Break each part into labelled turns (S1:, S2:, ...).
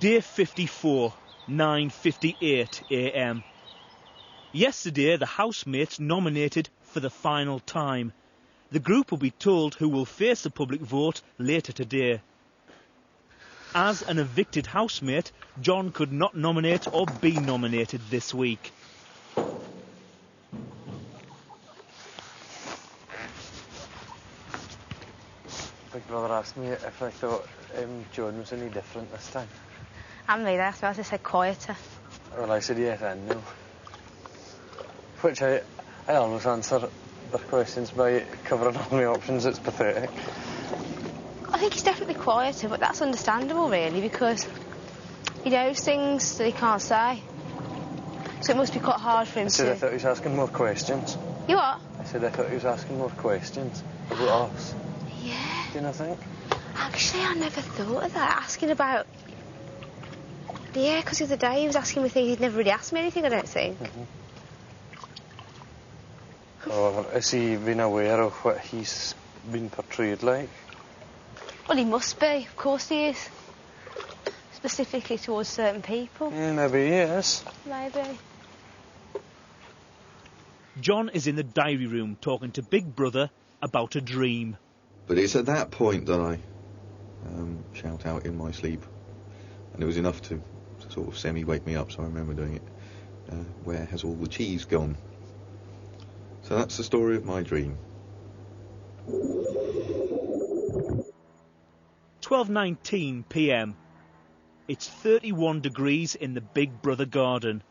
S1: Day 54, 9:58 a.m. Yesterday, the housemates nominated for the final time. The group will be told who will face the public vote later today. As an evicted housemate, John could not nominate or be nominated this week.
S2: Big brother asked me if I thought John was any different this time.
S3: And me, I suppose I said quieter.
S2: Well, I said yes and no. Which I always answer the questions by covering all my options. It's pathetic.
S3: I think he's definitely quieter, but that's understandable, really, because he knows things that he can't say. So it must be quite hard for him to...
S2: I thought he was asking more questions.
S3: You what?
S2: I said I thought he was asking more questions about us.
S3: Yeah.
S2: Do you not think?
S3: Actually, I never thought of that, asking about... Yeah, because the other day he was asking me things he'd never really asked me anything, I don't think.
S2: However, has he been aware of what he's been portrayed like?
S3: Well, he must be. Of course he is. Specifically towards certain people.
S2: Maybe he is.
S3: Maybe.
S1: John is in the diary room talking to Big Brother about a dream.
S4: But it's at that point that I shout out in my sleep. And it was enough to sort of semi-wake me up, so I remember doing it. Where has all the cheese gone? So that's the story of my dream.
S1: 12:19 p.m. It's 31 degrees in the Big Brother garden.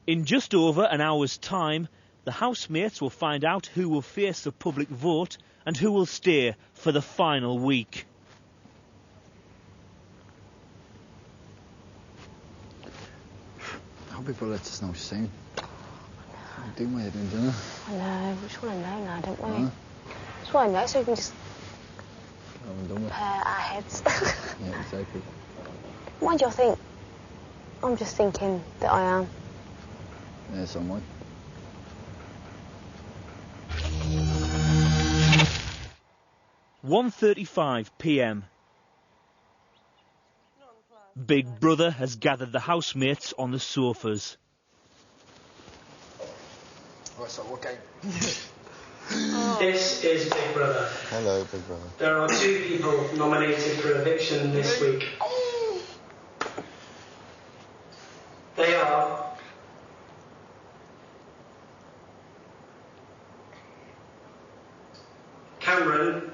S1: In just over an hour's time, the housemates will find out who will face the public vote and who will stay for the final week.
S5: I hope people let us know soon. I'm doing my head in, don't I?
S3: I know, we just want to know now, don't we? Just want to know so we can just prepare our heads.
S5: Yeah, exactly.
S3: Why do you think? I'm just thinking that I am.
S5: Yeah, so am I.
S1: (1:35 p.m) Big Brother has gathered the housemates on the sofas.
S5: Right, so what game?
S6: This is Big Brother.
S4: Hello, Big Brother.
S6: There are 2 people nominated for eviction this week. They are... Cameron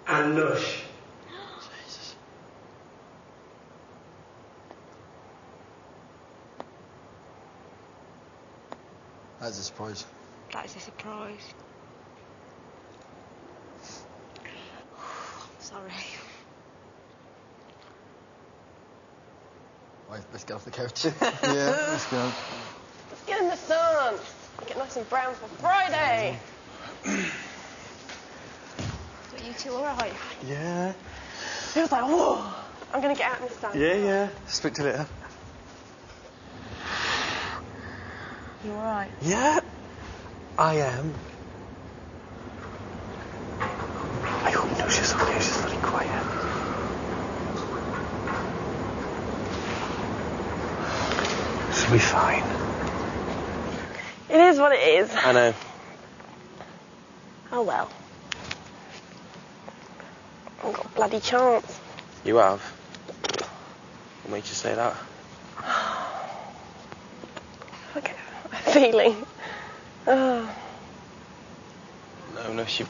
S6: and Nush.
S5: Jesus. That's a surprise.
S3: That is a surprise. Sorry.
S5: Right, let's get off the couch. Yeah, let's go.
S7: Let's get in the sun. Get nice and brown for Friday.
S3: Are you two alright?
S2: Yeah.
S7: He was like, oh, I'm going to get out in the sun.
S2: Yeah. Speak to you later.
S3: You alright?
S2: Yeah, I am. I hope no, she's okay. She's very quiet. She'll be fine.
S7: It is what it is.
S2: I know.
S7: Oh well. I've got a bloody chance.
S2: You have? What made you say that?
S7: I get a feeling. Oh.
S2: No, she...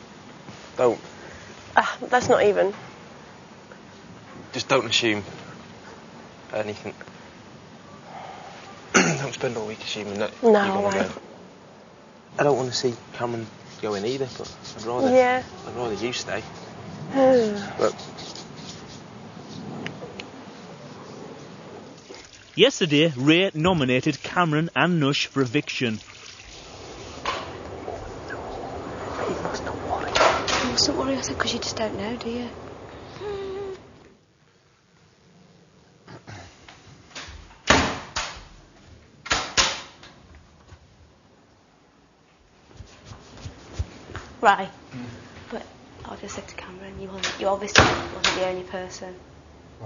S2: Don't.
S7: That's not even.
S2: Just don't assume anything. Don't spend all week assuming that
S7: No,
S2: you're
S7: I
S2: going to
S7: won't.
S2: go. I don't want to see Cameron go in either, but I'd rather you stay. But
S1: Yesterday, Ray nominated Cameron and Nush for eviction.
S2: you must not worry.
S3: You mustn't worry, I said, because you just don't know, do you? Right. But I just said to Cameron, you obviously wasn't the only person,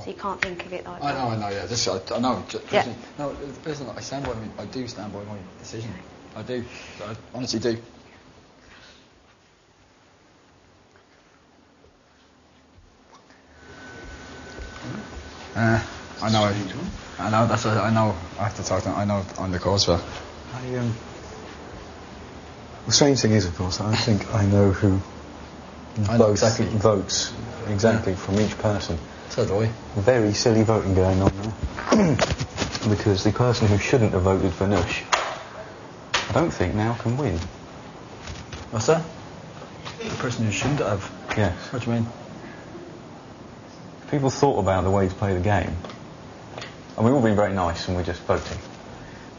S3: so you can't think of it like that.
S5: I know, yeah. I know.
S3: Yeah.
S5: No, listen, I stand by me. I do stand by my decision. I do. I honestly do. I know. That's what I know. I have to talk to him. I know on the course, but
S4: The strange thing is, of course, I think I know who votes exactly from each person.
S5: So do I.
S4: Very silly voting going on there. Because the person who shouldn't have voted for Nush, I don't think now can win.
S5: What's that? The person who shouldn't have.
S4: Yes.
S5: What do you mean?
S4: If people thought about the way to play the game, and we've all been very nice and we're just voting,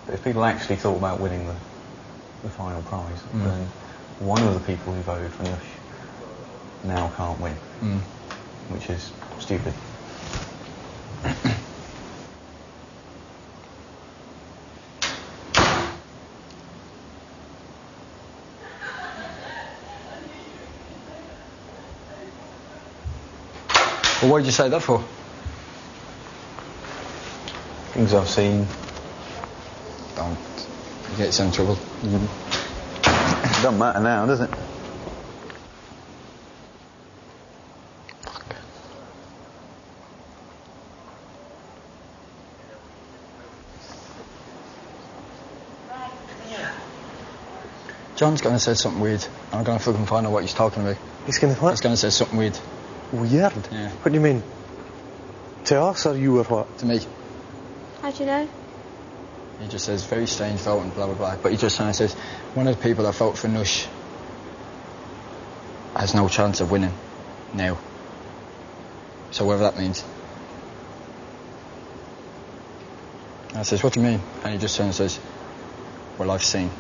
S4: but if people actually thought about winning the final prize, then one of the people who voted for Nush now can't win, which is stupid.
S5: Well, what did you say that for?
S4: Things I've seen.
S5: Don't get yourself in trouble.
S4: It doesn't matter now, does it?
S5: John's going to say something weird. I'm going to fucking find out what he's talking about.
S2: He's going to what?
S5: He's going to say something weird.
S2: Weird?
S5: Yeah.
S2: What do you mean? To us or you or what?
S5: To me.
S3: How do you know?
S5: He just says, very strange voting, blah, blah, blah. But he just kind of says, one of the people that vote for Nush has no chance of winning now. So whatever that means. And I says, what do you mean? And he just turns and says, well, I've seen.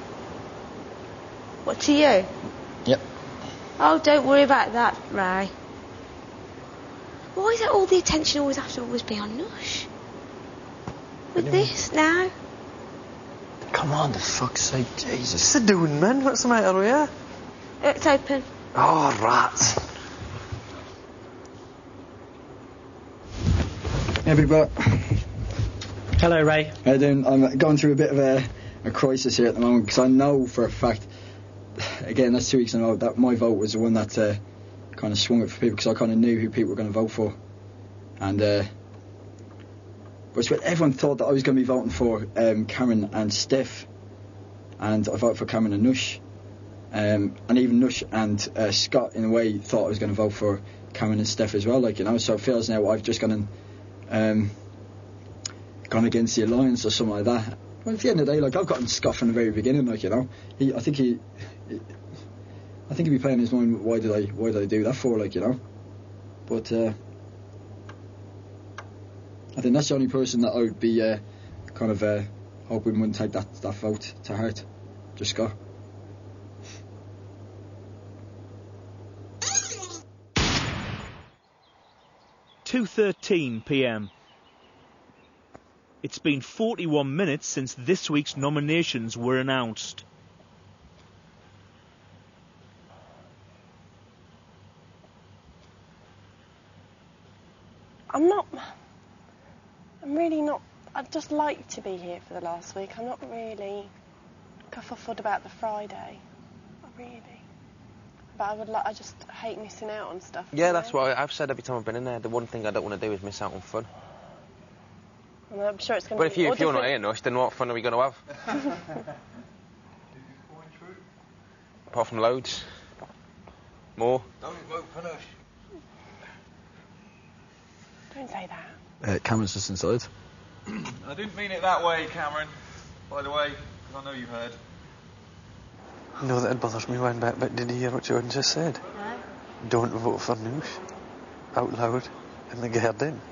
S3: What, to you?
S5: Yep.
S3: Oh, don't worry about that, Ray. Why is it all the attention always has to always be on Nush? With this now?
S5: Come on, for fuck's sake, Jesus.
S2: What's it doing, man? What's the matter with you?
S3: It's open.
S2: Oh, rats.
S5: Hey, big boy.
S6: Hello, Ray.
S5: How you doing? I'm going through a bit of a crisis here at the moment, because I know for a fact, again, that's 2 weeks in a row, that my vote was the one that kind of swung it for people, because I kind of knew who people were going to vote for. And but everyone thought that I was going to be voting for Cameron and Steph, and I voted for Cameron and Nush, and even Nush and Scott in a way thought I was going to vote for Cameron and Steph as well, like, you know. So it feels now I've just gone against the alliance or something like that. Well, at the end of the day, like, I've gotten Scott from the very beginning, like, you know. I think he'd be playing his mind, why did I do that for, like, you know. But I think that's the only person that I would be kind of hoping wouldn't take that vote to heart. Just Scott.
S1: (2:13 p.m). It's been 41 minutes since this week's nominations were announced.
S7: I'm really not. I'd just like to be here for the last week. I'm not really kerfuffled about the Friday. Not really. But I just hate missing out on stuff.
S8: Yeah, that's what I've said every time I've been in there. The one thing I don't want to do is miss out on fun.
S7: And I'm sure it's going to
S8: But
S7: be...
S8: if you're not here, Nush, then what fun are we going to have? Apart from loads. More.
S4: Don't vote for Nush.
S7: Don't say that.
S5: Cameron's just inside.
S9: I didn't mean it that way, Cameron. By the way, because I know you heard.
S2: No, that bothers me one bit, but did you hear what Jordan just said?
S3: No.
S2: Don't vote for Nush. Out loud in the garden.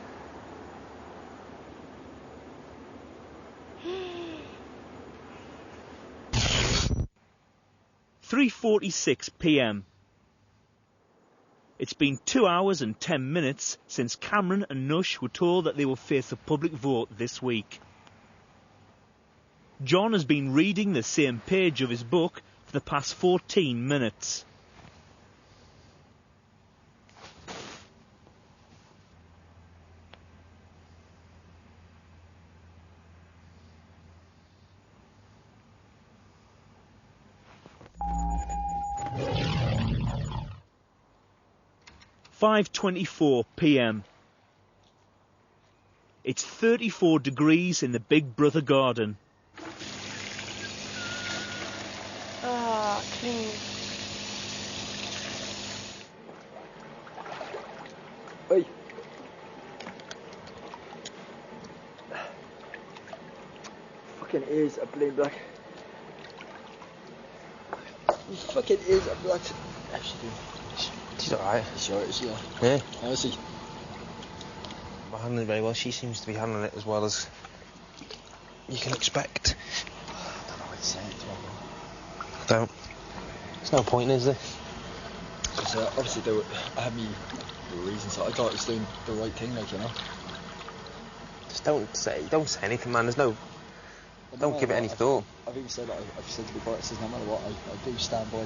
S1: (3:46 p.m). It's been 2 hours and 10 minutes since Cameron and Nush were told that they will face a public vote this week. John has been reading the same page of his book for the past 14 minutes. 5:24 p.m. It's 34 degrees in the Big Brother garden.
S7: Ah, clean.
S5: Oi. Fucking ears are bleeding black. His fucking ears are black. How's she doing?
S8: She's alright.
S5: She's alright, is she?
S8: Yeah.
S5: How is she?
S8: I'm handling it very well. She seems to be handling it as well as you can expect.
S5: I don't know what to say.
S8: Don't. There's no point, is there?
S5: Because obviously I had me reasons. I thought I was doing the right thing, like, you know.
S8: Just don't say anything, man. There's no. Don't give it any thought.
S5: I've even said that. I've said to the court, I says no matter what, I do stand by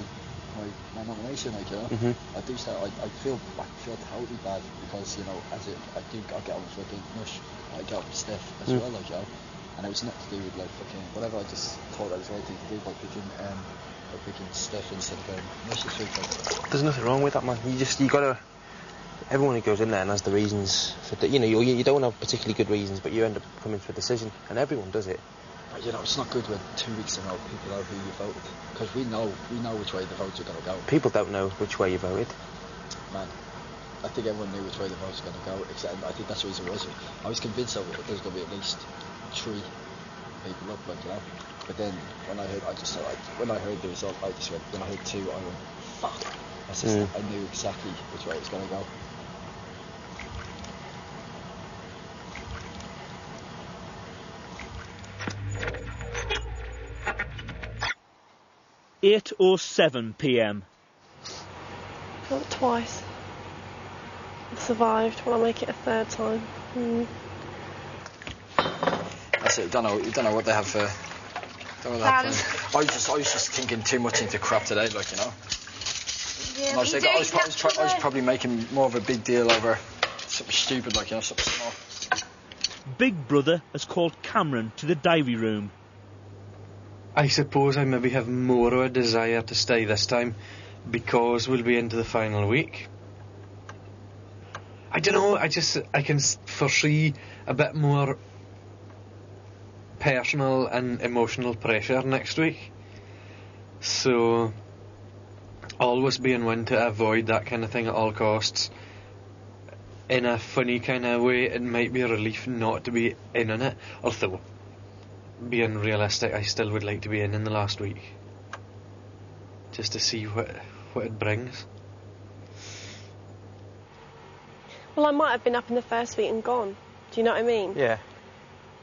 S5: my nomination, like, you know.
S8: Mm-hmm.
S5: I do stand. I feel totally bad because, you know, I get on with fucking Nush, I get on with Steph as well, like, you know. And it was not to do with like fucking whatever. I just thought that was the right thing to do by picking Steph instead of Nush this week. Like.
S8: There's nothing wrong with that, man. You gotta. Everyone who goes in there and has the reasons for you know, you don't have particularly good reasons, but you end up coming to a decision, and everyone does it.
S5: But, you know, it's not good when 2 weeks in a row people know who you voted, because we know which way the votes are going to go.
S8: People don't know which way you voted.
S5: Man, I think everyone knew which way the votes were going to go, except I think that's the reason it was. I was convinced that there was going to be at least 3 people up, like, you know. But then when I heard the result, I just went. When I heard 2, I went, fuck. I knew exactly which way it was going to go.
S1: 8:07 p.m.
S7: Not twice. I've survived. Will I make it a third time?
S5: That's it. You don't know what they have for. I was just thinking too much into crap today, like, you know.
S3: Yeah,
S5: I was probably making more of a big deal over something stupid, like, you know, something small.
S1: Big Brother has called Cameron to the diary room.
S10: I suppose I maybe have more of a desire to stay this time because we'll be into the final week. I don't know, I can foresee a bit more personal and emotional pressure next week. So, always being one to avoid that kind of thing at all costs. In a funny kind of way, it might be a relief not to be in on it. Although, being realistic, I still would like to be in the last week. Just to see what it brings.
S7: Well, I might have been up in the first week and gone. Do you know what I mean?
S8: Yeah.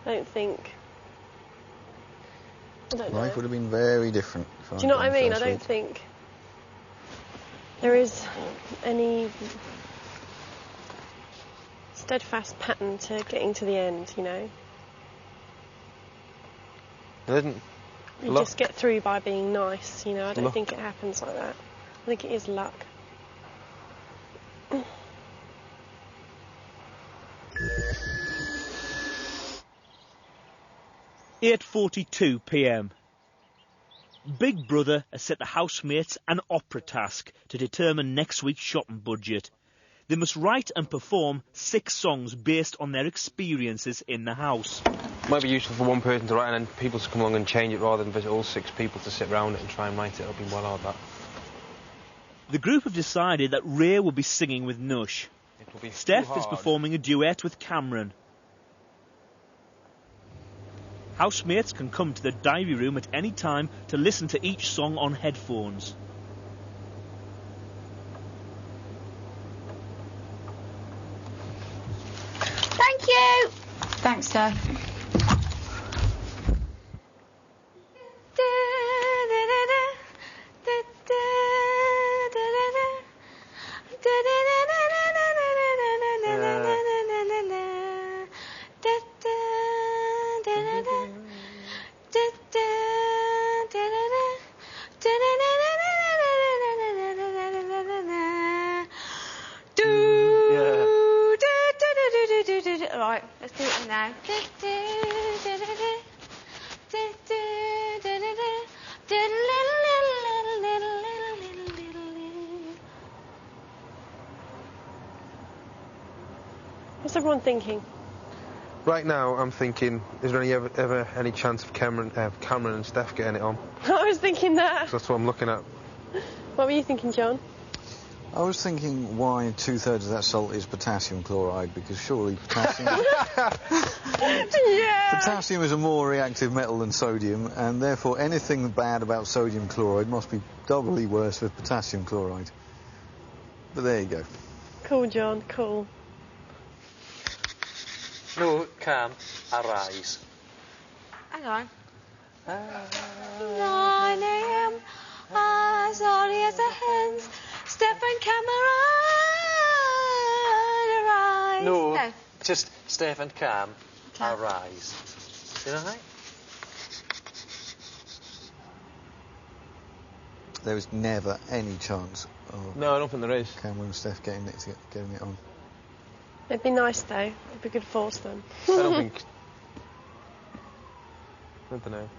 S7: I don't know.
S4: Life would have been very different.
S7: Do you know what I mean? I don't think there is any steadfast pattern to getting to the end, you know. You just get through by being nice, you know. I don't think it happens like that. I think it is luck.
S1: (8:42 p.m) Big Brother has set the housemates an opera task to determine next week's shopping budget. They must write and perform 6 songs based on their experiences in the house.
S8: Might be useful for one person to write and then people to come along and change it rather than visit all 6 people to sit round it and try and write it. It'll be well hard, that.
S1: The group have decided that Ray will be singing with Nush. Steph is performing a duet with Cameron. Housemates can come to the diary room at any time to listen to each song on headphones.
S3: Thank you. Thanks, Steph. Right, let's do it now.
S7: What's everyone thinking?
S8: Right now, I'm thinking, is there ever any chance of Cameron and Steph getting it on?
S7: I was thinking that.
S8: 'Cause that's what I'm looking at.
S7: What were you thinking, John?
S4: I was thinking why 2/3 of that salt is potassium chloride, because surely potassium...
S7: Yeah!
S4: Potassium is a more reactive metal than sodium, and therefore anything bad about sodium chloride must be doubly worse with potassium chloride. But there you go.
S7: Cool, John, cool.
S2: No, Cam, arise.
S3: Hang on. 9 a.m. As early as the hens. Stephen Cameron, arise.
S2: No, just Steph and Cam,
S3: Cam.
S2: arise. You know right?
S4: There is never any chance of
S8: No, I don't think there is.
S4: Cameron and Steph getting it on.
S7: It'd be nice, though. It'd be good to force them.
S8: I don't think... I don't know.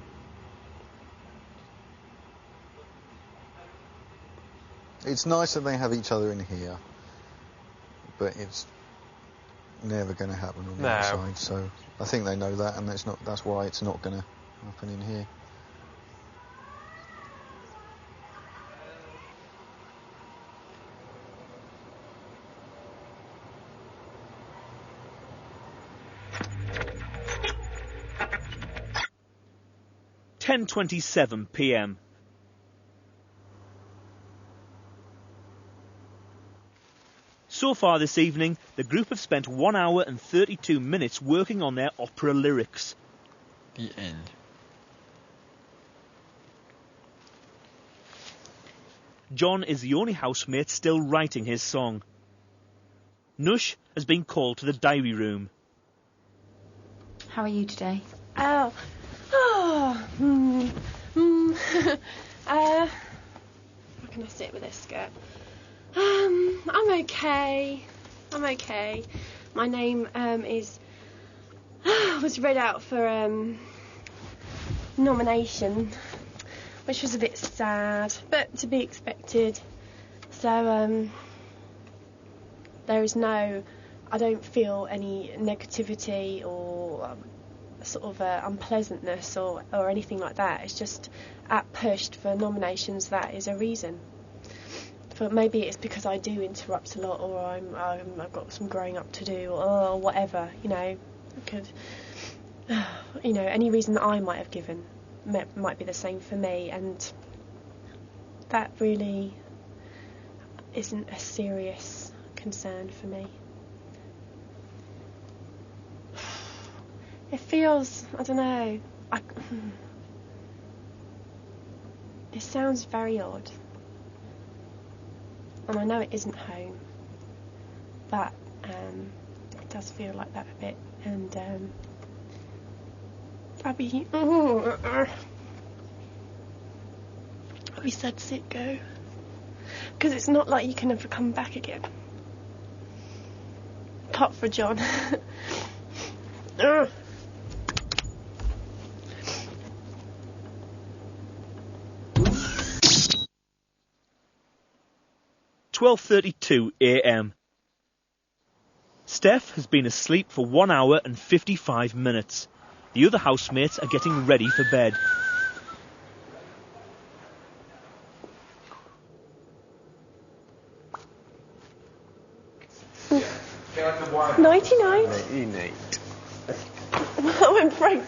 S4: It's nice that they have each other in here, but it's never going to happen on the
S8: No.
S4: outside. So I think they know that, and that's why it's not going to happen in here.
S1: (10:27 p.m). So far this evening, the group have spent 1 hour and 32 minutes working on their opera lyrics.
S11: The end.
S1: John is the only housemate still writing his song. Nush has been called to the diary room.
S12: How are you today?
S7: Oh. How can I sit with this skirt? I'm okay. My name was read out for nomination, which was a bit sad, but to be expected. So there is I don't feel any negativity or sort of unpleasantness or anything like that. It's just at pushed for nominations, that is a reason. But maybe it's because I do interrupt a lot, or I've got some growing up to do, or whatever, any reason that I might have given might be the same for me, and that really isn't a serious concern for me. It feels, I don't know, it sounds very odd. And I know it isn't home, but it does feel like that a bit. And I'll be sad to see it go, because it's not like you can ever come back again. Apart for John.
S1: 12:32 a.m. Steph has been asleep for 1 hour and 55 minutes. The other housemates are getting ready for bed.
S7: Nighty-night.
S8: Nighty-night.
S7: I went break.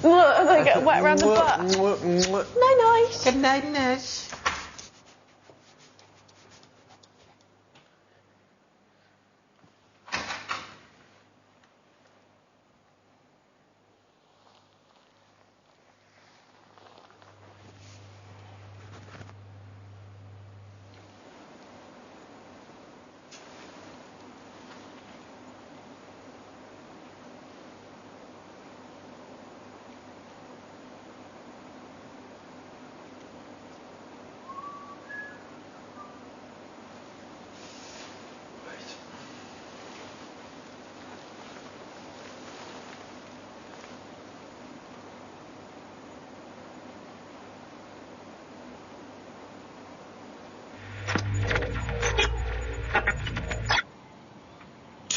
S7: And I get wet around the butt. Night-night.
S8: Good night, Nash.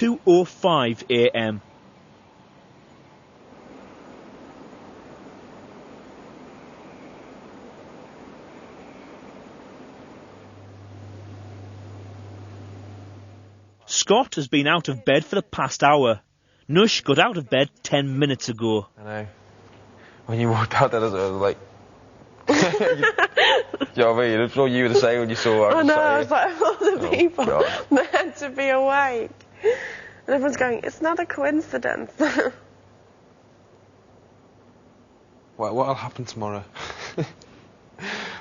S1: 2:05 a.m. Scott has been out of bed for the past hour. Nush got out of bed 10 minutes ago.
S8: I know. When you walked out there, I was like... you know what I mean? It's what you were saying when you saw her.
S7: I know, I was like, all the people
S8: God.
S7: meant to be awake. And everyone's going, it's not a coincidence.
S8: What'll happen tomorrow?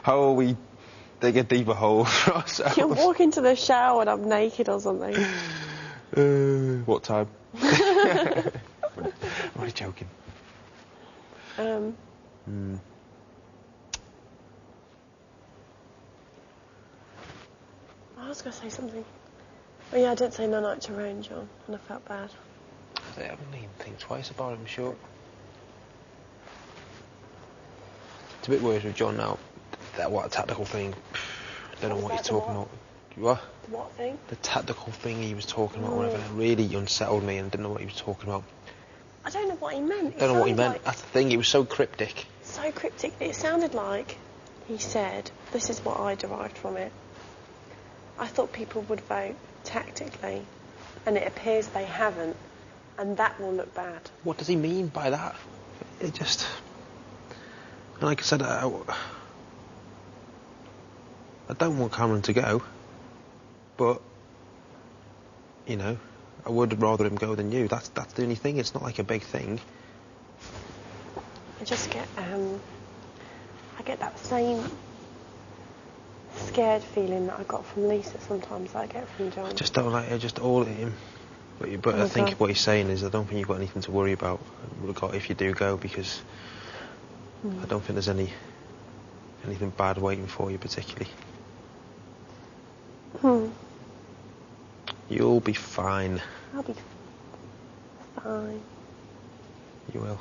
S8: How will we dig a deeper hole for ourselves?
S7: You'll walk into the shower and I'm naked or something.
S8: What time? I'm only joking.
S7: I was going to say something. Oh yeah, I didn't say no night to rain, John, and I felt bad.
S8: I haven't even think twice about it, I'm sure. It's a bit worse with John now. That tactical thing. I don't know what he's talking about. What?
S7: The what thing?
S8: The tactical thing he was talking about, whatever, really unsettled me and didn't know what he was talking about.
S7: I don't know what he meant.
S8: Don't know what he meant. That's the thing, he was so cryptic.
S7: So cryptic. It sounded like he said, this is what I derived from it. I thought people would vote tactically, and it appears they haven't, and that will look bad.
S8: What does he mean by that? It just... Like I said, I don't want Cameron to go, but, you know, I would rather him go than you. That's the only thing. It's not like a big thing.
S7: I just get, I get that same scared feeling that I got from Lisa sometimes that I get from John.
S8: I just don't like it, just all at him. But I think what he's saying is I don't think you've got anything to worry about if you do go, because I don't think there's anything bad waiting for you particularly. You'll be fine.
S7: I'll be fine.
S8: You will.